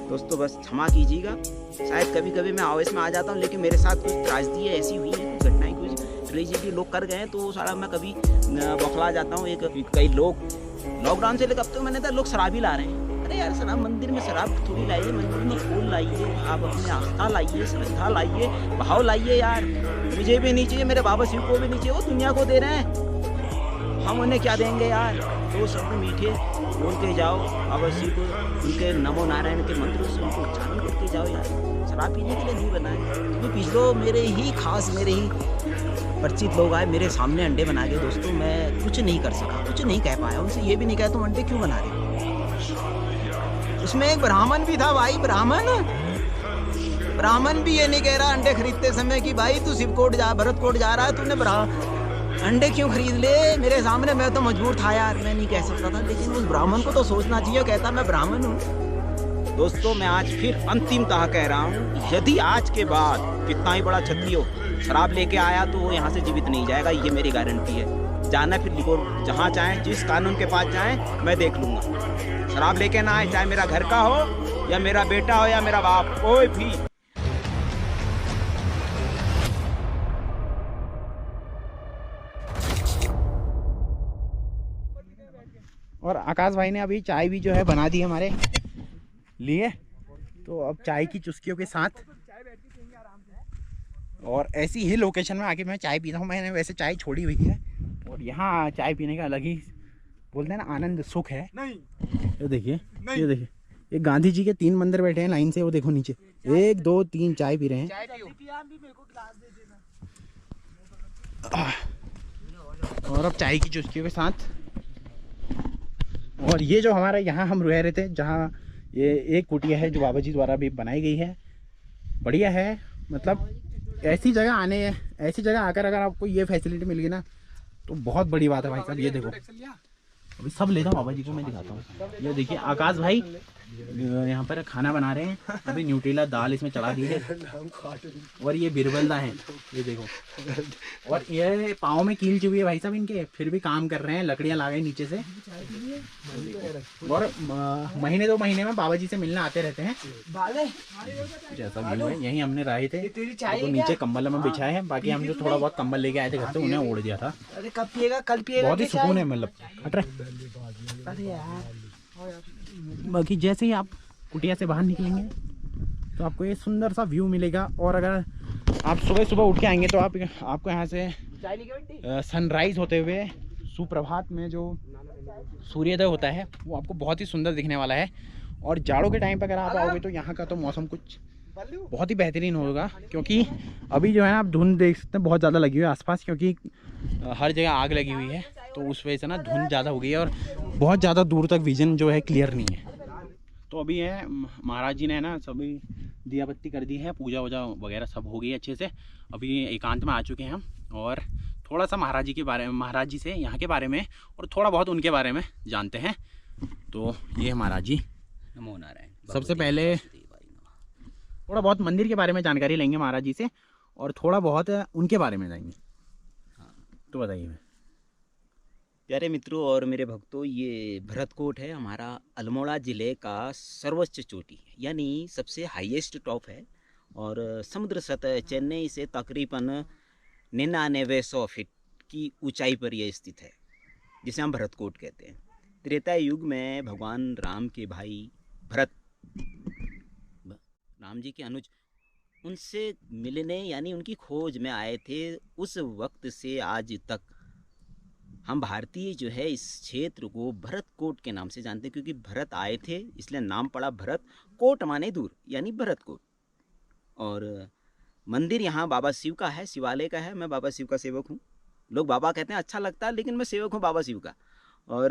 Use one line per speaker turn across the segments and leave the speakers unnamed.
दोस्तों बस क्षमा कीजिएगा, शायद कभी कभी मैं आवेश में आ जाता हूँ, लेकिन मेरे साथ कुछ त्रासदी ऐसी हुई है, कुछ घटनाएं कुछ रिलीजियस लोग कर गए हैं, तो सारा मैं कभी बौखला जाता हूँ। कई लोग लॉकडाउन से लेकर अब तक मैंने तो लोग शराब ही ला रहे हैं। अरे यार, शराब मंदिर में शराब थोड़ी लाइए, मंदिर में फूल लाइए, आप अपने आस्था लाइए, श्रद्धा लाइए, भाव लाइए। यार मुझे भी नहीं चाहिए, मेरे बाबा शिव को भी नहीं चाहिए, वो दुनिया को दे रहे हैं, हम उन्हें क्या देंगे यार। तो शब्द मीठे बोल के जाओ बाबा शिव को, उनके नमो नारायण के मंत्रों से उनको उच्चारण करके जाओ यार। शराब पीने के लिए नहीं बनाए। तो पिछलो मेरे ही परिचित लोग आए, मेरे सामने अंडे बना के, दोस्तों मैं कुछ नहीं कर सका, कुछ नहीं कह पाया उनसे, ये भी नहीं कहा तुम अंडे क्यों बना रहे हो। उसमें एक ब्राह्मण भी था भाई, ब्राह्मण भी ये नहीं कह रहा अंडे खरीदते समय कि भाई तू शिवकोट जा, भरतकोट जा रहा है, तूने अंडे क्यों खरीद ले मेरे सामने। मैं तो मजबूर था यार, मैं नहीं कह सकता था, लेकिन उस ब्राह्मण को तो सोचना चाहिए, कहता मैं ब्राह्मण हूँ। दोस्तों मैं आज फिर अंतिमतः कह रहा हूँ, यदि आज के बाद कितना ही बड़ा क्षत्रिय हो शराब लेके आया तो वो यहाँ से जीवित नहीं जाएगा, ये मेरी गारंटी है। जाना फिर लिखो, जहाँ चाहें, जिस कानून के पास जाएं, मैं देख लूँगा। शराब लेके ना आए, चाहे मेरा घर का हो या मेरा बेटा हो या मेरा बाप, कोई भी। और आकाश भाई ने अभी चाय भी जो है बना दी हमारे लिए, तो अब चाय की चुस्कियों के साथ और ऐसी ही लोकेशन में आके मैं चाय पीता हूँ। मैंने वैसे चाय छोड़ी हुई है, और यहाँ चाय पीने का अलग ही बोलते हैं ना आनंद, सुख है। नहीं ये देखिए, ये देखिए, ये गांधी जी के 3 मंदिर बैठे हैं लाइन से, वो देखो नीचे 1 2 3 चाय पी रहे हैं। और अब चाय की चुस्कियों के साथ, और ये जो हमारा यहाँ हम रह रहे थे, जहाँ ये एक कुटिया है जो बाबा जी द्वारा भी बनाई गई है, बढ़िया है। मतलब ऐसी जगह आकर अगर आपको ये फैसिलिटी मिल गई ना तो बहुत बड़ी बात है भाई साहब। ये देखो, अभी सब ले जाओ बाबा जी को, मैं दिखाता हूँ। ये देखिए आकाश भाई यहाँ पर खाना बना रहे हैं, अभी न्यूट्रेला दाल इसमें चढ़ा दी है, और ये बिरबलदा है, ये देखो, और ये पाँव में कील चुभी है भाई साहब इनके, फिर भी काम कर रहे हैं, लकड़ियाँ ला गई नीचे से। और महीने 2 महीने में बाबा जी से मिलने आते रहते हैं। जैसा व्यू है, यही हमने रहे थे, तो नीचे कंबल में बिछाए हैं, बाकी हम जो थोड़ा बहुत कंबल लेके आए थे घर से, उन्हें ओढ़ दिया था।
अरे कब पिएगा, कल पिएगा,
बहुत ही सुकून है, मतलब हट रहे। बाकी जैसे ही आप कुटिया से बाहर निकलेंगे तो आपको ये सुंदर सा व्यू मिलेगा। और अगर आप सुबह सुबह उठ के आएंगे तो आपको यहाँ से सनराइज होते हुए सुप्रभात में जो सूर्योदय होता है वो आपको बहुत ही सुंदर दिखने वाला है। और जाड़ों के टाइम पर अगर आप आओगे तो यहाँ का तो मौसम कुछ बहुत ही बेहतरीन होगा, क्योंकि अभी जो है आप धुंध देख सकते हैं बहुत ज़्यादा लगी हुई है आसपास, क्योंकि हर जगह आग लगी हुई है, तो उस वजह से ना धुंध ज़्यादा हो गई है और बहुत ज़्यादा दूर तक विजन जो है क्लियर नहीं है। तो अभी है महाराज जी ने ना सभी दिया बत्ती कर दी है, पूजा वूजा वगैरह सब हो गई अच्छे से। अभी एकांत में आ चुके हैं हम, और थोड़ा सा महाराज जी से यहाँ के बारे में और थोड़ा बहुत उनके बारे में जानते हैं। तो ये महाराज जी,
नमो नारायण।
सबसे पहले थोड़ा बहुत मंदिर के बारे में जानकारी लेंगे महाराज जी से, और थोड़ा बहुत उनके बारे में जाएंगे।
हाँ
तो बताइए।
प्यारे मित्रों और मेरे भक्तों, ये भरतकोट है हमारा अल्मोड़ा ज़िले का सर्वोच्च चोटी, यानी सबसे हाईएस्ट टॉप है, और समुद्र सतह चेन्नई से तकरीबन 9900 फीट की ऊंचाई पर यह स्थित है, जिसे हम भरतकोट कहते हैं। त्रेता युग में भगवान राम के भाई भरत, राम जी के अनुज, उनसे मिलने यानी उनकी खोज में आए थे। उस वक्त से आज तक हम भारतीय जो है इस क्षेत्र को भरतकोट के नाम से जानते हैं, क्योंकि भरत आए थे इसलिए नाम पड़ा भरत, कोट माने दूर, यानी भरतकोट। और मंदिर यहाँ बाबा शिव का है, शिवालय का है। मैं बाबा शिव का सेवक हूँ, लोग बाबा कहते हैं अच्छा लगता है, लेकिन मैं सेवक हूँ बाबा शिव का। और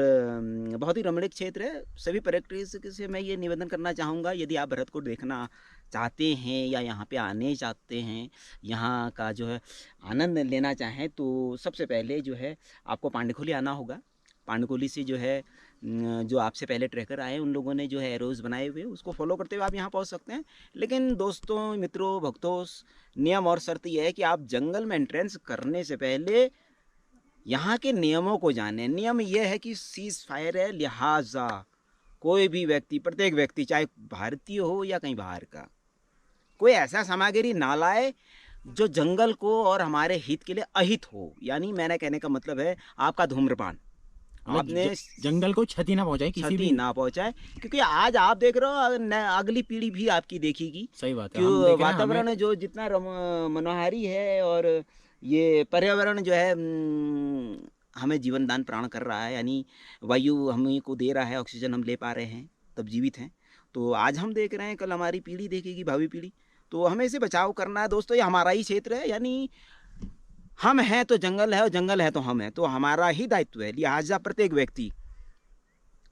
बहुत ही रमणीक क्षेत्र है। सभी पर्यटक से मैं ये निवेदन करना चाहूँगा, यदि आप भरतकोट देखना चाहते हैं या यहाँ पे आने चाहते हैं, यहाँ का जो है आनंद लेना चाहें, तो सबसे पहले जो है आपको पांडुखोली आना होगा। पांडुखोली से जो है जो आपसे पहले ट्रैकर आए उन लोगों ने जो है एरोज बनाए हुए, उसको फॉलो करते हुए आप यहाँ पहुँच सकते हैं। लेकिन दोस्तों, मित्रों, भक्तों, नियम और शर्त यह है कि आप जंगल में एंट्रेंस करने से पहले यहाँ के नियमों को जानें। नियम यह है कि सीज फायर है, लिहाजा कोई भी व्यक्ति, प्रत्येक व्यक्ति, चाहे भारतीय हो या कहीं बाहर का, कोई ऐसा सामग्री ना लाए जो जंगल को और हमारे हित के लिए अहित हो। यानी मैंने कहने का मतलब है आपका धूम्रपान आपने
जंगल को क्षति ना पहुंचाए, किसी भी
ना पहुंचाए, क्योंकि आज आप देख रहे हो अगली पीढ़ी भी आपकी देखेगी।
सही बात है।
क्यों वातावरण जो जितना मनोहारी है और ये पर्यावरण जो है हमें जीवन दान प्राण कर रहा है, यानी वायु हमें को दे रहा है, ऑक्सीजन हम ले पा रहे हैं तब जीवित हैं। तो आज हम देख रहे हैं, कल हमारी पीढ़ी देखेगी, भावी पीढ़ी। तो हमें इसे बचाव करना है दोस्तों। ये हमारा ही क्षेत्र है, यानी हम हैं तो जंगल है और जंगल है तो हम हैं, तो हमारा ही दायित्व है। लिहाजा प्रत्येक व्यक्ति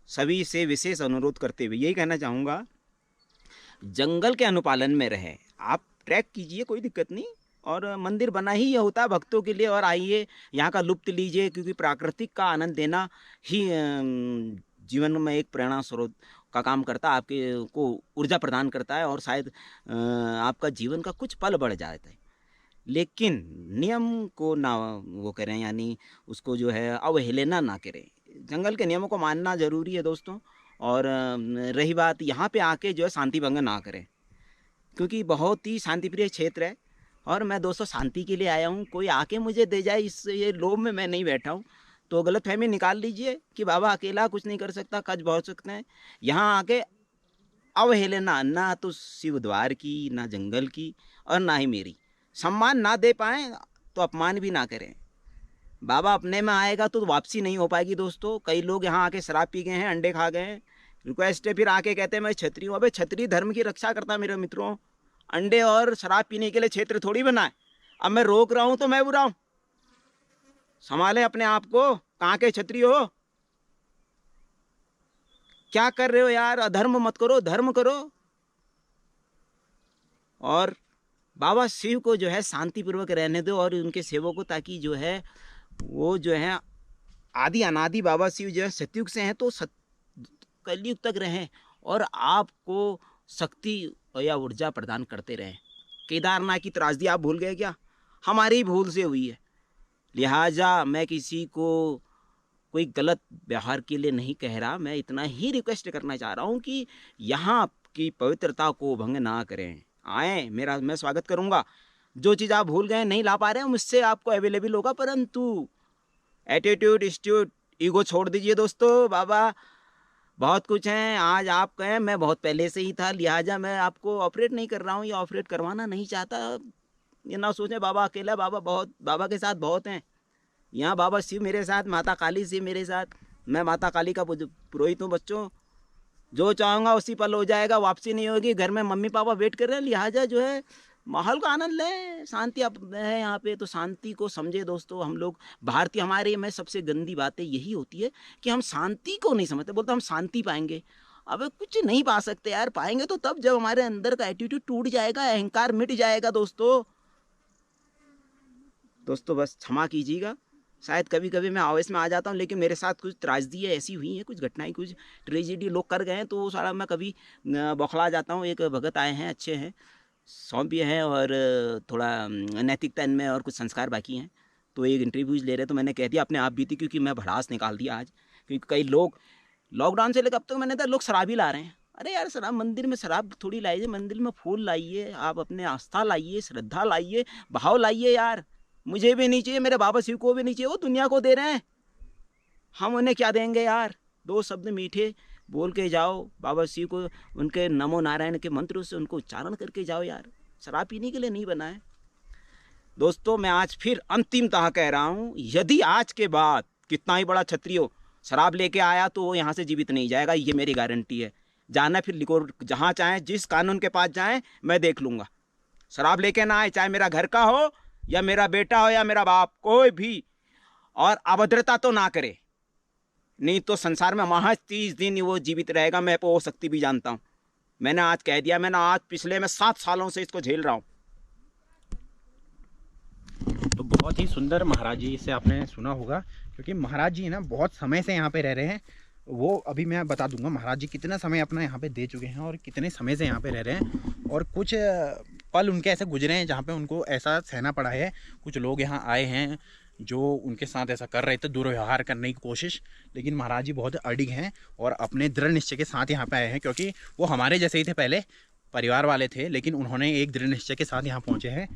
सभी से विशेष अनुरोध करते हुए यही कहना चाहूँगा, जंगल के अनुपालन में रहे। आप ट्रैक कीजिए, कोई दिक्कत नहीं, और मंदिर बना ही ये होता है भक्तों के लिए, और आइए यहाँ का लुत्फ लीजिए, क्योंकि प्राकृतिक का आनंद देना ही जीवन में एक प्रेरणा स्रोत का काम करता है, आपके को ऊर्जा प्रदान करता है, और शायद आपका जीवन का कुछ पल बढ़ जाता है। लेकिन नियम को ना वो करें, यानी उसको जो है अवहेलना ना करें। जंगल के नियमों को मानना ज़रूरी है दोस्तों। और रही बात यहाँ पे आके जो है शांति भंग ना करें, क्योंकि बहुत ही शांतिप्रिय क्षेत्र है, और मैं दोस्तों शांति के लिए आया हूँ। कोई आके मुझे दे जाए इस ये लोभ में मैं नहीं बैठा हूँ, तो गलतफहमी निकाल लीजिए कि बाबा अकेला कुछ नहीं कर सकता, कच बहुत सकते हैं। यहाँ आके अवहेलना ना तो शिव द्वार की, ना जंगल की, और ना ही मेरी। सम्मान ना दे पाएँ तो अपमान भी ना करें। बाबा अपने में आएगा तो वापसी नहीं हो पाएगी दोस्तों। कई लोग यहाँ आके शराब पी गए हैं, अंडे खा गए हैं, रिक्वेस्ट है, फिर आके कहते हैं मैं क्षत्रिय हूँ। अबे क्षत्रिय धर्म की रक्षा करता मेरे मित्रों। अंडे और शराब पीने के लिए क्षेत्र थोड़ी बना है। अब मैं रोक रहा हूँ तो मैं बुरा हूँ? संभाले अपने आप को, कहाँ के क्षत्रिय हो, क्या कर रहे हो यार? अधर्म मत करो, धर्म करो। और बाबा शिव को जो है शांतिपूर्वक रहने दो और उनके सेवकों, ताकि जो है वो जो है आदि अनादि बाबा शिव जो है सतयुग से हैं तो कलयुग तक रहें और आपको शक्ति या ऊर्जा प्रदान करते रहें। केदारनाथ की त्रासदी आप भूल गए क्या? हमारी भूल से हुई है। लिहाजा मैं किसी को कोई गलत व्यवहार के लिए नहीं कह रहा, मैं इतना ही रिक्वेस्ट करना चाह रहा हूँ कि यहाँ की पवित्रता को भंग ना करें। आए, मैं स्वागत करूँगा। जो चीज़ आप भूल गए, नहीं ला पा रहे हैं, मुझसे आपको अवेलेबल होगा, परंतु एटीट्यूड, इंस्टीट्यूट, ईगो छोड़ दीजिए दोस्तों। बाबा बहुत कुछ हैं, आज आप कहें मैं बहुत पहले से ही था, लिहाजा मैं आपको ऑपरेट नहीं कर रहा हूँ या ऑपरेट करवाना नहीं चाहता। ये ना सोचें बाबा अकेला, बाबा के साथ बहुत हैं। यहाँ बाबा शिव मेरे साथ, माता काली शिव मेरे साथ, मैं माता काली का पुरोहित हूँ। बच्चों, जो चाहूँगा उसी पल हो जाएगा, वापसी नहीं होगी। घर में मम्मी पापा वेट कर रहे हैं, लिहाजा जो है माहौल का आनंद लें। शांति अब है यहाँ पे, तो शांति को समझे दोस्तों। हम लोग भारतीय, हमारे में सबसे गंदी बातें यही होती है कि हम शांति को नहीं समझते। बोलते हम शांति पाएंगे, अब कुछ नहीं पा सकते यार। पाएंगे तो तब जब हमारे अंदर का एटीट्यूड टूट जाएगा, अहंकार मिट जाएगा दोस्तों। बस क्षमा कीजिएगा, शायद कभी कभी मैं आवेश में आ जाता हूँ, लेकिन मेरे साथ कुछ त्रासदी ऐसी हुई है, कुछ घटनाएं, कुछ ट्रेजेडी लोग कर गए हैं, तो सारा मैं कभी बौखला जाता हूँ। एक भगत आए हैं, अच्छे हैं, सौंपी हैं और थोड़ा नैतिकता इनमें और कुछ संस्कार बाकी हैं, तो एक इंटरव्यूज ले रहे, तो मैंने कह दिया अपने आप भी थी, क्योंकि मैं भड़ास निकाल दिया आज। क्योंकि कई लोग लॉकडाउन से लेकर अब तक मैंने कहा लोग शराब ही ला रहे हैं। अरे यार, शराब मंदिर में शराब थोड़ी लाइए, मंदिर में फूल लाइए, आप अपने आस्था लाइए, श्रद्धा लाइए, भाव लाइए यार। मुझे भी नहीं चाहिए, मेरे बाबा शिव को भी नहीं चाहिए, वो दुनिया को दे रहे हैं, हम उन्हें क्या देंगे यार? दो शब्द मीठे बोल के जाओ बाबा शिव को, उनके नमो नारायण के मंत्र से उनको उच्चारण करके जाओ यार। शराब पीने के लिए नहीं बना है दोस्तों। मैं आज फिर अंतिमतः कह रहा हूँ, यदि आज के बाद कितना ही बड़ा क्षत्रिय हो शराब लेके आया तो वो यहाँ से जीवित नहीं जाएगा, ये मेरी गारंटी है। जाना फिर लिखो, जहाँ चाहें, जिस कानून के पास जाएं, मैं देख लूँगा। शराब लेके ना आए, चाहे मेरा घर का हो या मेरा बेटा हो या मेरा बाप, कोई भी, और अभद्रता तो ना करे, नहीं तो संसार में महज 30 दिन वो जीवित रहेगा। मैं वो शक्ति भी जानता हूँ। मैंने आज कह दिया, मैंने आज पिछले में 7 सालों से इसको झेल रहा हूँ।
तो बहुत ही सुंदर महाराज जी से आपने सुना होगा, क्योंकि महाराज जी ना बहुत समय से यहाँ पे रह रहे हैं। वो अभी मैं बता दूंगा महाराज जी कितना समय अपना यहाँ पे दे चुके हैं और कितने समय से यहाँ पे रह रहे हैं, और कुछ पल उनके ऐसे गुजरे हैं जहाँ पे उनको ऐसा सहना पड़ा है। कुछ लोग यहाँ आए हैं जो उनके साथ ऐसा कर रहे थे, दुर्व्यवहार करने की कोशिश। लेकिन महाराज जी बहुत अडिग हैं और अपने दृढ़ निश्चय के साथ यहाँ पे आए हैं, क्योंकि वो हमारे जैसे ही थे, पहले परिवार वाले थे, लेकिन उन्होंने एक दृढ़ निश्चय के साथ यहाँ पहुँचे हैं।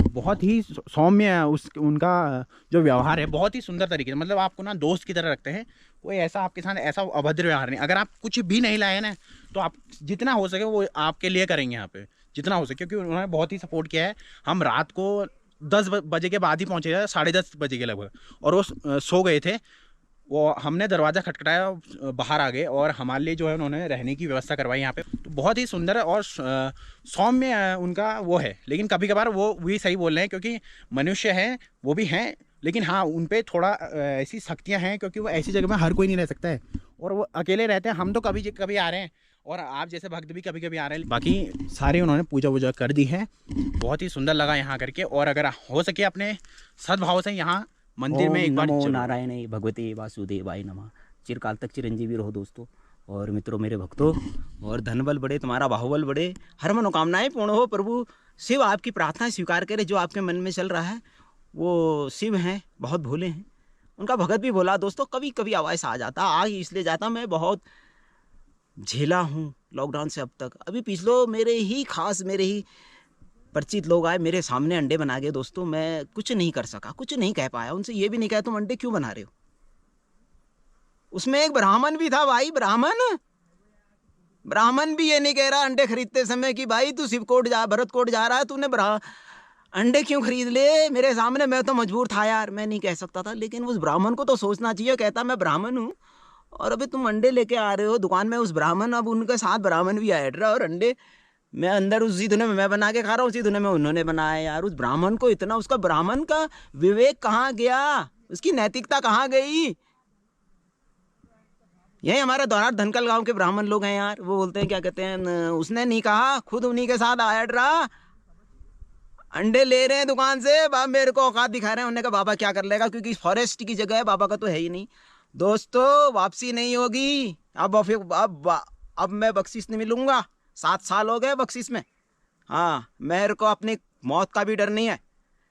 बहुत ही सौम्य उनका जो व्यवहार है, बहुत ही सुंदर तरीके से, मतलब आपको ना दोस्त की तरह रखते हैं। कोई ऐसा आपके साथ ऐसा अभद्र व्यवहार नहीं। अगर आप कुछ भी नहीं लाए ना, तो आप जितना हो सके वो आपके लिए करेंगे यहाँ पे, जितना हो सके, क्योंकि उन्होंने बहुत ही सपोर्ट किया है। हम रात को 10 बजे के बाद ही पहुँचे हैं, 10:30 बजे के लगभग, और वो सो गए थे। वो हमने दरवाज़ा खटखटाया, बाहर आ गए और हमारे लिए जो है उन्होंने रहने की व्यवस्था करवाई यहाँ पे। तो बहुत ही सुंदर है और सौम्य उनका वो है। लेकिन कभी कभार वो भी सही बोल रहे हैं, क्योंकि मनुष्य हैं, वो भी हैं, लेकिन हाँ उन पर थोड़ा ऐसी शक्तियाँ हैं, क्योंकि वो ऐसी जगह में हर कोई नहीं रह सकता है और वो अकेले रहते हैं। हम तो कभी कभी आ रहे हैं और आप जैसे भक्त भी कभी कभी आ रहे हैं। बाकी सारे उन्होंने पूजा वूजा कर दी है। बहुत ही सुंदर लगा यहाँ करके, और अगर हो सके अपने सद्भाव से यहाँ मंदिर में एक बार
नमो नारायण भगवते वासुदेवाय नमः। चिरकाल तक चिरंजीवी रहो दोस्तों और मित्रों, मेरे भक्तों, और धन बल बढ़े, तुम्हारा बाहुबल बढ़े, हर मनोकामनाएं पूर्ण हो। प्रभु शिव आपकी प्रार्थना स्वीकार करे। जो आपके मन में चल रहा है वो शिव हैं, बहुत भोले हैं, उनका भगत भी भोला दोस्तों। कभी कभी आवाज़ आ जाता, आ इसलिए जाता, मैं बहुत झेला हूँ लॉकडाउन से अब तक। अभी पिछलो मेरे ही परिचित लोग आए, मेरे सामने अंडे बना गए दोस्तों। मैं कुछ नहीं कर सका, कुछ नहीं कह पाया उनसे। ये भी नहीं कहा तुम अंडे क्यों बना रहे हो। उसमें एक ब्राह्मण भी था भाई, ब्राह्मण भी ये नहीं कह रहा अंडे खरीदते समय कि भाई तू शिवकोट जा, भरतकोट जा रहा है, तूने अंडे क्यों खरीद ले मेरे सामने। मैं तो मजबूर था यार, मैं नहीं कह सकता था। लेकिन उस ब्राह्मण को तो सोचना चाहिए। कहता मैं ब्राह्मण हूँ और अभी तुम अंडे लेके आ रहे हो दुकान में। उस ब्राह्मण, अब उनके साथ ब्राह्मण भी आया रहा, और अंडे मैं अंदर उसी धुने में मैं बना के खा रहा हूँ, उसी धुने में उन्होंने बनाया यार। उस ब्राह्मण को इतना, उसका ब्राह्मण का विवेक कहाँ गया, उसकी नैतिकता कहाँ गई। यही हमारे द्वारा धनकल गांव के ब्राह्मण लोग हैं यार। वो बोलते हैं, क्या कहते हैं, उसने नहीं कहा, खुद उन्हीं के साथ आया रहा, अंडे ले रहे हैं दुकान से। बाबा मेरे को औकात दिखा रहे हैं। उन्होंने कहा बाबा क्या कर लेगा, क्योंकि फॉरेस्ट की जगह है, बाबा का तो है ही नहीं दोस्तों, वापसी नहीं होगी। अब मैं बख्शिश नहीं मिलूंगा। 7 साल हो गए बख्शिश में। हाँ, मेरे को अपनी मौत का भी डर नहीं है।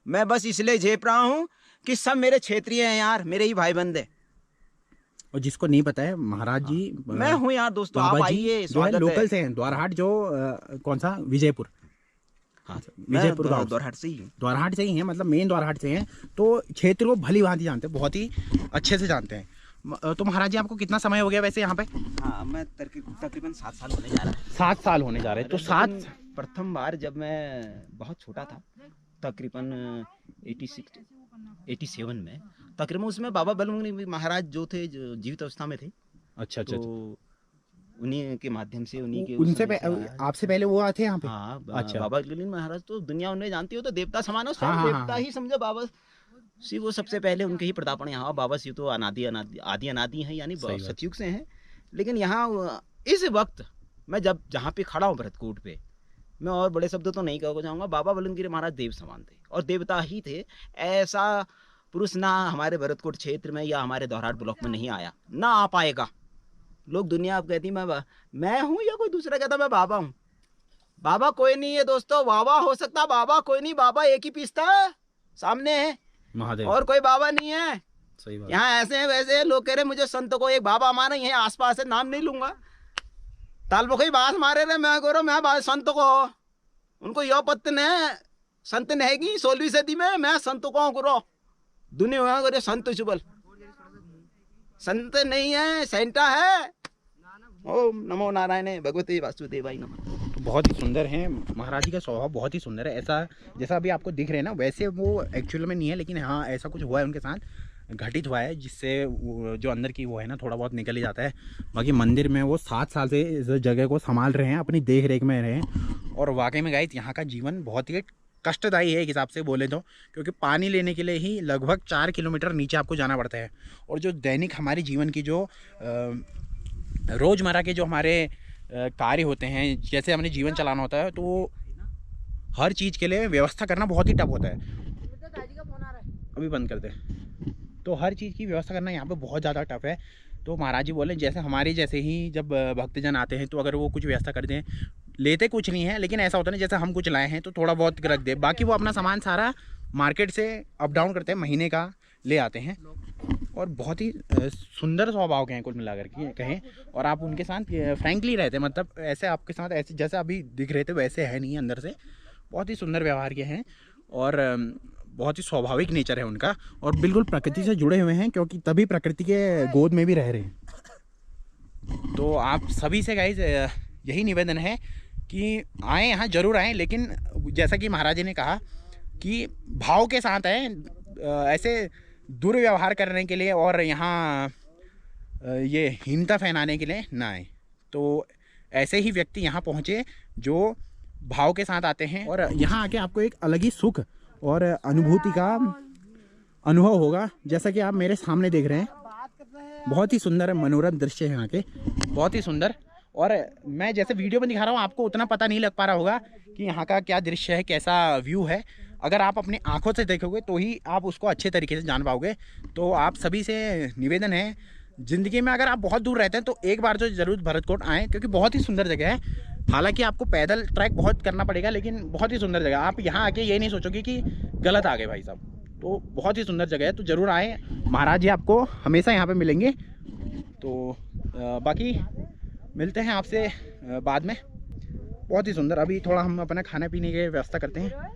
मैं बस इसलिए झेप रहा हूँ कि सब मेरे क्षेत्रीय हैं यार, मेरे ही भाई बंदे।
और जिसको नहीं पता है, महाराज जी
मैं हूँ यार दोस्तों, आप आइए,
स्वागत है। लोकल से हैं, द्वारहाट, जो कौन सा, विजयपुर।
हाँ,
विजयपुर गाँव,
द्वारहाट से ही हूँ।
द्वारहाट से ही हैं, मतलब मेन द्वारहाट से हैं। तो क्षेत्र को भली भांति जानते हैं, बहुत ही अच्छे से जानते हैं। तो महाराज जी आपको कितना समय हो गया वैसे यहाँ पे?
हाँ, मैं तकरीबन 7 साल होने जा रहा है।
7 साल होने जा रहे हैं। तो 7
प्रथम बार जब मैं बहुत छोटा था, तकरीबन 87 में, तकरीबन उसमें बाबा बलमुनि महाराज जो थे, जो जीवित अवस्था में थे। अच्छा। तो उन्हीं के माध्यम से, उन्हीं के
उनसे आपसे पहले वो थे यहाँ पे?
हाँ, अच्छा। बाबा बलमुनि महाराज तो दुनिया उन्हें जानती हो, तो देवता समान है, देवता ही समझो। बाबा शिव वो सबसे पहले, उनके ही प्रतापण यहाँ। बाबा शिव तो आदि अनादि हैं, यानी सतयुग से हैं। लेकिन यहाँ इस वक्त मैं जहाँ पे खड़ा हूँ भरतकोट पे, मैं और बड़े शब्द तो नहीं कहना चाहूँगा, बाबा बलुनगिरी महाराज देव समान थे और देवता ही थे। ऐसा पुरुष ना हमारे भरतकोट क्षेत्र में या हमारे द्वारहाट ब्लॉक में नहीं आया, ना आ पाएगा। लोग दुनिया अब कहती मैं हूँ या कोई दूसरा कहता मैं बाबा हूँ। बाबा कोई नहीं है दोस्तों, बाबा हो सकता, बाबा कोई नहीं, बाबा एक ही पीसता है, सामने है महादेव, और कोई बाबा नहीं है। सही बात। यहाँ ऐसे हैं वैसे हैं। लोग कह रहे मुझे संत को एक बाबा माना, ये आसपास है, नाम नहीं लूंगा, तालबो कोई बात मारे रहे, मैं करो मैं बात संत को, उनको यो पत्त ने संत नेगी 16वीं सदी में, मैं संत को करो दुनिया करे संत चुबल, संत नहीं है, सेंटा है। ओम नमो नारायण भगवते वासुदेवाय नमः।
बहुत ही सुंदर है महाराज जी का स्वभाव, बहुत ही सुंदर है। ऐसा जैसा अभी आपको दिख रहे हैं ना, वैसे वो एक्चुअल में नहीं है, लेकिन हाँ ऐसा कुछ हुआ है उनके साथ, घटित हुआ है, जिससे जो अंदर की वो है ना थोड़ा बहुत निकल ही जाता है। बाकी मंदिर में वो 7 साल से इस जगह को संभाल रहे हैं, अपनी देख रेख में रहे हैं। और वाकई में गाइस यहाँ का जीवन बहुत ही कष्टदायी है एक हिसाब से बोले तो, क्योंकि पानी लेने के लिए ही लगभग 4 किलोमीटर नीचे आपको जाना पड़ता है। और जो दैनिक हमारे जीवन की जो रोज़मर्रा के जो हमारे कार्य होते हैं, जैसे हमने जीवन चलाना होता है, तो हर चीज़ के लिए व्यवस्था करना बहुत ही टफ होता है। अभी बंद कर दे। तो हर चीज़ की व्यवस्था करना यहाँ पे बहुत ज़्यादा टफ है। तो महाराज जी बोले जैसे हमारे जैसे ही जब भक्तजन आते हैं, तो अगर वो कुछ व्यवस्था कर दें, लेते कुछ नहीं है, लेकिन ऐसा होता है जैसे हम कुछ लाए हैं तो थोड़ा बहुत रख दे, बाकी वो अपना सामान सारा मार्केट से अप डाउन करते हैं, महीने का ले आते हैं और बहुत ही सुंदर स्वभाव के हैं कुल मिलाकर के कहें। और आप उनके साथ फ्रैंकली रहते हैं, मतलब ऐसे आपके साथ ऐसे जैसे अभी दिख रहे थे वैसे है नहीं, अंदर से बहुत ही सुंदर व्यवहार के हैं और बहुत ही स्वाभाविक नेचर है उनका और बिल्कुल प्रकृति से जुड़े हुए हैं, क्योंकि तभी प्रकृति के गोद में भी रह रहे हैं। तो आप सभी से गाइस यही निवेदन है कि आएँ यहाँ ज़रूर आएँ, लेकिन जैसा कि महाराज जी ने कहा कि भाव के साथ आएँ, ऐसे दुर्व्यवहार करने के लिए और यहाँ ये हीनता फैलाने के लिए ना आए। तो ऐसे ही व्यक्ति यहाँ पहुँचे जो भाव के साथ आते हैं और यहाँ आके आपको एक अलग ही सुख और अनुभूति का अनुभव होगा। जैसा कि आप मेरे सामने देख रहे हैं, बहुत ही सुंदर मनोरम दृश्य है यहाँ के, बहुत ही सुंदर। और मैं जैसे वीडियो में दिखा रहा हूँ आपको उतना पता नहीं लग पा रहा होगा कि यहाँ का क्या दृश्य है, कैसा व्यू है। अगर आप अपनी आंखों से देखोगे तो ही आप उसको अच्छे तरीके से जान पाओगे। तो आप सभी से निवेदन है, ज़िंदगी में अगर आप बहुत दूर रहते हैं तो एक बार जो ज़रूर भरतकोट आएँ, क्योंकि बहुत ही सुंदर जगह है। हालांकि आपको पैदल ट्रैक बहुत करना पड़ेगा, लेकिन बहुत ही सुंदर जगह। आप यहाँ आके ये नहीं सोचोगे कि गलत आ गए भाई साहब। तो बहुत ही सुंदर जगह है, तो ज़रूर आएँ। महाराज जी आपको हमेशा यहाँ पर मिलेंगे। तो बाकी मिलते हैं आपसे बाद में। बहुत ही सुंदर। अभी थोड़ा हम अपना खाने पीने की व्यवस्था करते हैं।